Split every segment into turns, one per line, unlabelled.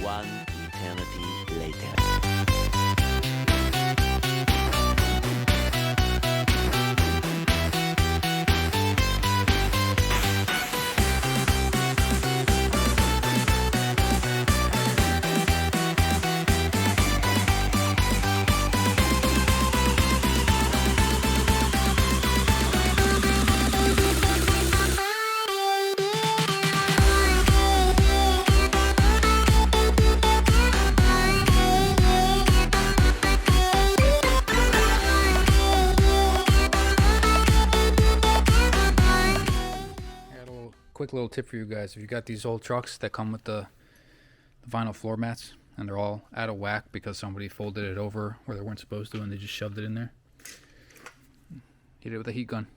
One eternity later.
Quick little tip for you guys: if you got these old trucks that come with the vinyl floor mats and they're all out of whack because somebody folded it over where they weren't supposed to and they just shoved it in there, hit it with a heat gun.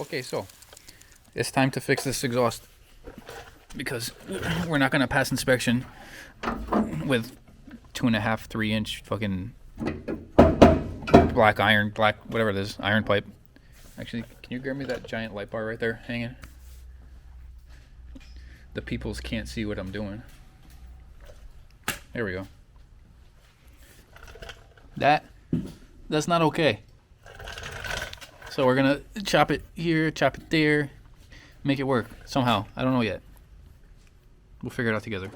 Okay, so it's time to fix this exhaust because we're not gonna pass inspection with 2.5, 3-inch fucking black whatever it is, iron pipe. Actually, can you grab me that giant light bar right there hanging? The peoples can't see what I'm doing. There we go. That's not okay. So we're gonna chop it here, chop it there, make it work somehow. I don't know yet. We'll figure it out together.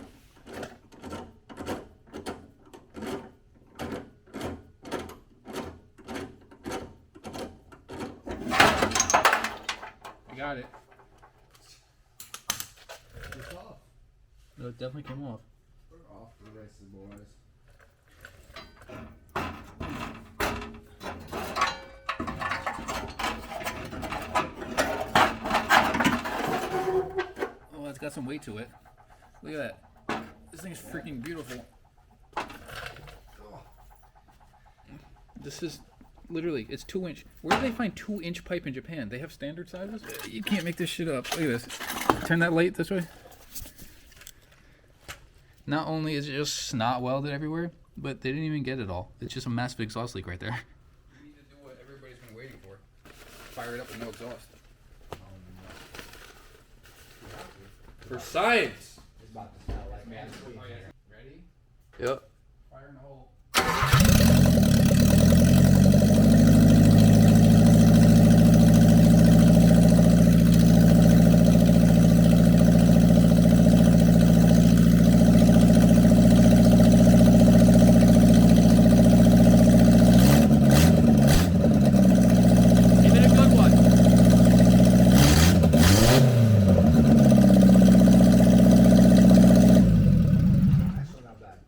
I got it.
It's off.
No, it definitely came off.
We're off the rest of the boys.
Oh, it's got some weight to it. Look at that. This thing's freaking beautiful. This is literally, it's 2-inch. Where do they find 2-inch pipe in Japan? They have standard sizes? You can't make this shit up. Look at this. Turn that light this way. Not only is it just snot welded everywhere, but they didn't even get it all. It's just a massive exhaust leak right there. We need to do what everybody's been waiting for. Fire it up with no exhaust. For science!
It's about to smell like man.
Ready?
Yep.
Fire in the hole.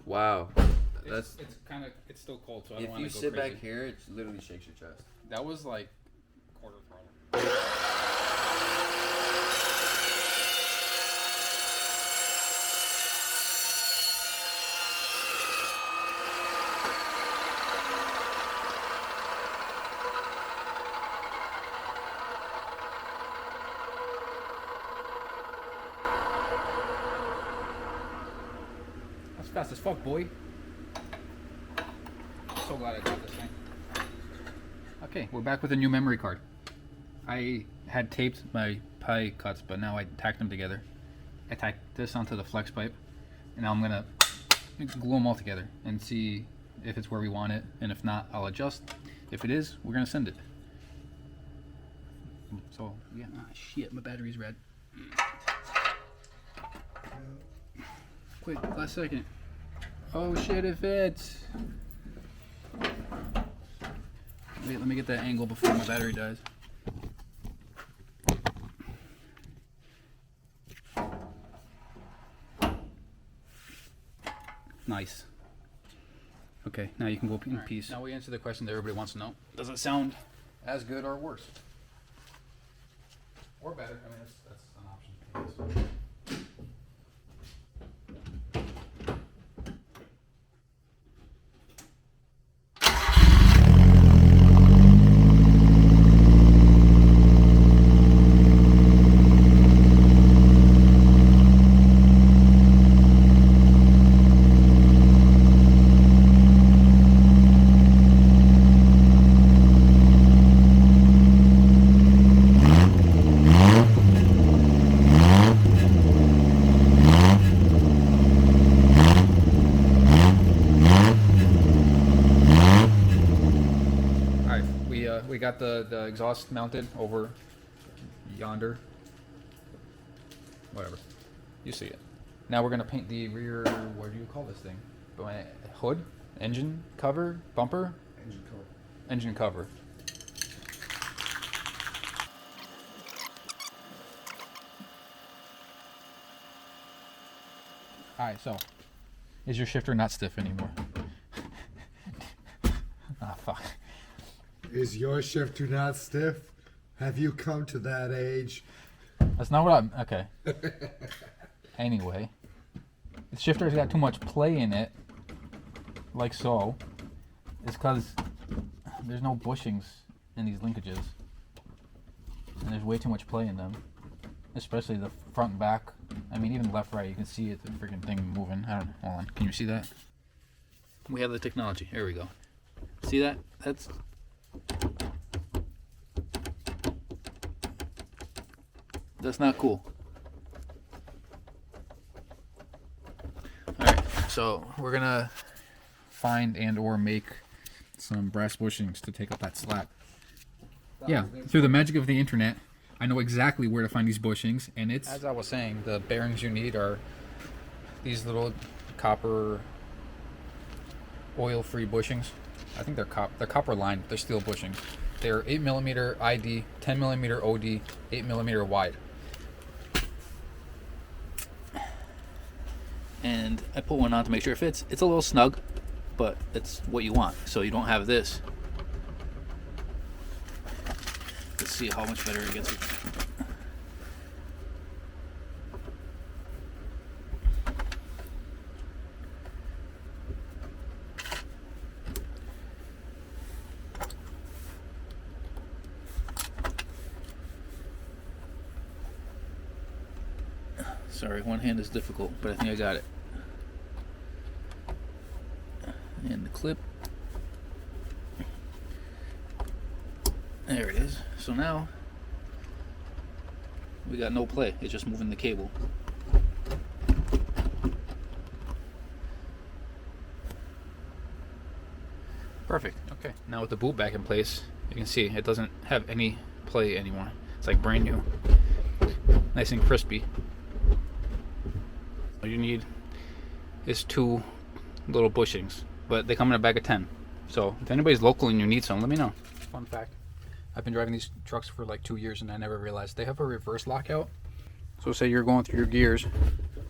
Wow. That's
It's still cold, so I don't
if
want
you
to go
sit
crazy.
back here, it literally shakes your chest.
That was like quarter throttle. fast as fuck, boy. So glad I got this thing. Okay, we're back with a new memory card. I had taped my pie cuts, but now I tacked them together. I tacked this onto the flex pipe, and now I'm gonna glue them all together and see if it's where we want it, and if not, I'll adjust. If it is, we're gonna send it. So yeah. Ah, shit, my battery's red. Quick, last second. Oh shit, it fits. Wait, let me get that angle before my battery dies. Nice. Okay, now you can go in peace. Now we answer the question that everybody wants to know. Does it sound as good or worse? Or better? I mean, that's an option, I guess. We got the exhaust mounted over yonder. Whatever. You see it. Now we're going to paint the rear, what do you call this thing? Hood? Engine cover? Bumper?
Engine cover.
Engine cover. Alright, so is your shifter not stiff anymore? Ah, fuck.
Is your shifter not stiff? Have you come to that age?
That's not what I'm... Okay. Anyway. The shifter's got too much play in it. Like so. It's because there's no bushings in these linkages. And there's way too much play in them. Especially the front and back. I mean, even left, right, you can see it, the freaking thing moving. I don't know. Hold on. Can you see that? We have the technology. Here we go. See that? That's not cool. Alright, so we're gonna find and or make some brass bushings to take up that slack. Yeah, through the magic of the internet, I know exactly where to find these bushings, and it's... As I was saying, the bearings you need are these little copper oil-free bushings. I think they're copper lined, they're steel bushings. They're 8mm ID, 10mm OD, 8mm wide. And I put one on to make sure it fits. It's a little snug, but it's what you want, so you don't have this. Let's see how much better it gets. Sorry, one hand is difficult, but I think I got it. And the clip. There it is. So now we got no play. It's just moving the cable. Perfect. Okay. Now with the boot back in place, you can see it doesn't have any play anymore. It's like brand new. Nice and crispy. All you need is 2 little bushings, but they come in a bag of 10. So if anybody's local and you need some, let me know. Fun fact, I've been driving these trucks for like 2 years and I never realized they have a reverse lockout. So say you're going through your gears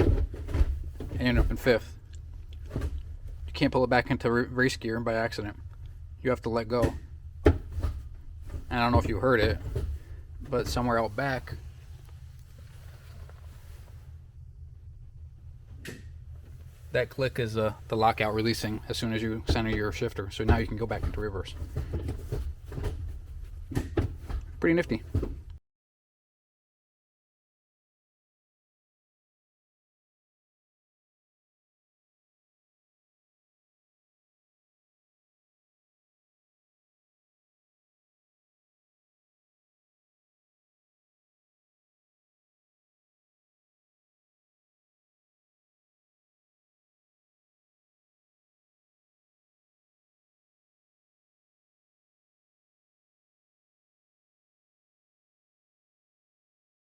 and you end up in 5th. You can't pull it back into race gear by accident. You have to let go. And I don't know if you heard it, but somewhere out back, that click is the lockout releasing as soon as you center your shifter. So now you can go back into reverse. Pretty nifty.